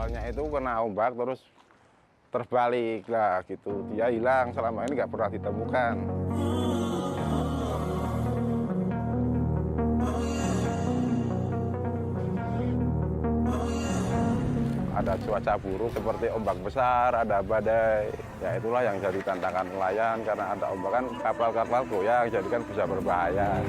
Kapalnya itu kena ombak terus terbalik lah gitu. Dia hilang, selama ini nggak pernah ditemukan. Ada cuaca buruk seperti ombak besar, ada badai. Ya itulah yang jadi tantangan nelayan karena ada ombak kan kapal-kapal goyang, jadi kan bisa berbahaya.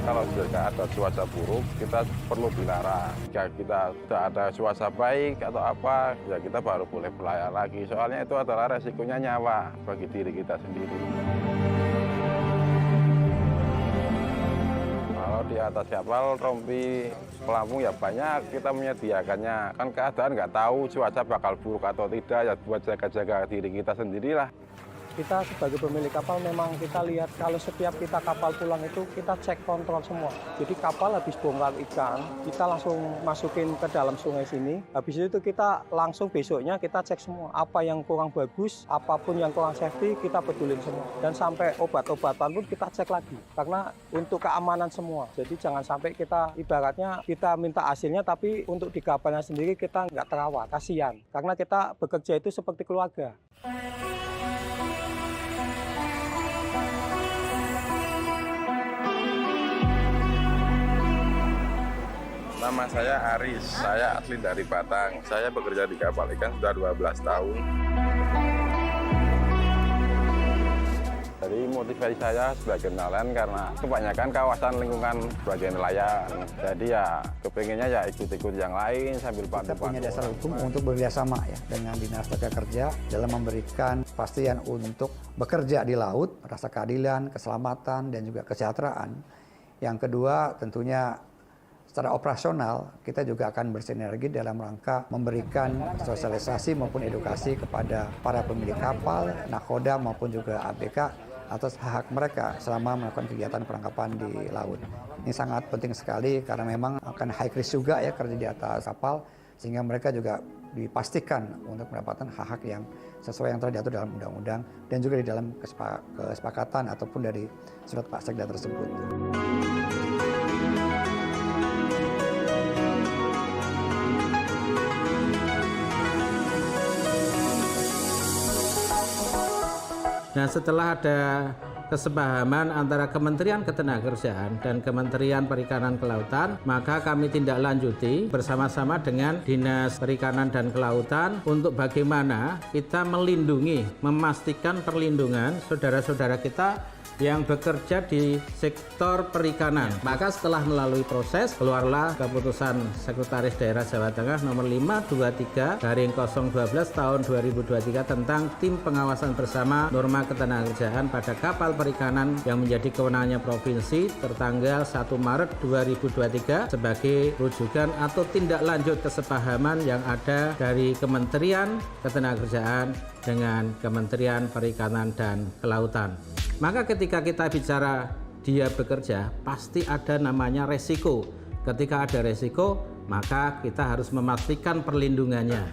Kalau jika ada cuaca buruk, kita perlu dilarang. Jika kita sudah ada cuaca baik atau apa, ya kita baru boleh berlayar lagi. Soalnya itu adalah resikonya nyawa bagi diri kita sendiri. Kalau di atas kapal, rompi, pelampung ya banyak kita menyediakannya. Kan keadaan nggak tahu cuaca bakal buruk atau tidak, ya buat jaga-jaga diri kita sendirilah. Kita sebagai pemilik kapal memang kita lihat kalau setiap kita kapal pulang itu kita cek kontrol semua. Jadi kapal habis bongkar ikan, kita langsung masukin ke dalam sungai sini. Habis itu kita langsung besoknya kita cek semua. Apa yang kurang bagus, apapun yang kurang safety kita pedulin semua. Dan sampai obat-obatan pun kita cek lagi. Karena untuk keamanan semua. Jadi jangan sampai kita ibaratnya kita minta hasilnya tapi untuk di kapalnya sendiri kita nggak terawat. Kasihan. Karena kita bekerja itu seperti keluarga. Nama saya Aris, saya asli dari Batang. Saya bekerja di kapal ikan sudah 12 tahun. Jadi motivasi saya sebagai nelayan karena kebanyakan kawasan lingkungan sebagai nelayan. Jadi ya kepengennya ya ikut-ikut yang lain sambil bantu-bantu. Kita punya dasar hukum untuk bekerjasama ya dengan Dinas Tenaga Kerja dalam memberikan kepastian untuk bekerja di laut, rasa keadilan, keselamatan, dan juga kesejahteraan. Yang kedua tentunya secara operasional, kita juga akan bersinergi dalam rangka memberikan sosialisasi maupun edukasi kepada para pemilik kapal, nakoda maupun juga ABK atas hak mereka selama melakukan kegiatan penangkapan di laut. Ini sangat penting sekali karena memang akan high risk juga ya kerja di atas kapal, sehingga mereka juga dipastikan untuk mendapatkan hak-hak yang sesuai yang telah diatur dalam undang-undang dan juga di dalam kesepakatan ataupun dari surat Pak Sekda tersebut. Nah, setelah ada kesepahaman antara Kementerian Ketenagakerjaan dan Kementerian Perikanan Kelautan, maka kami tindak lanjuti bersama-sama dengan Dinas Perikanan dan Kelautan untuk bagaimana kita melindungi, memastikan perlindungan saudara-saudara kita yang bekerja di sektor perikanan. Maka setelah melalui proses, keluarlah keputusan Sekretaris Daerah Jawa Tengah nomor 523/012 tahun 2023 tentang tim pengawasan bersama norma ketenagakerjaan pada kapal perikanan yang menjadi kewenangannya provinsi tertanggal 1 Maret 2023 sebagai rujukan atau tindak lanjut kesepahaman yang ada dari Kementerian Ketenagakerjaan dengan Kementerian Perikanan dan Kelautan. Maka ketika kita bicara dia bekerja, pasti ada namanya resiko. Ketika ada resiko, maka kita harus memastikan perlindungannya.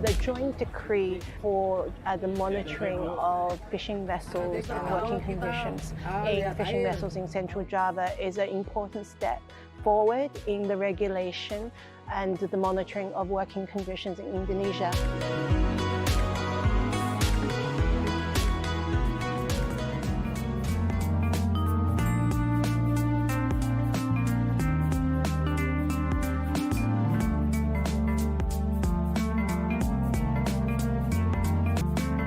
The joint decree for the monitoring of fishing vessels and working conditions in fishing vessels in Central Java is an important step forward in the regulation and the monitoring of working conditions in Indonesia.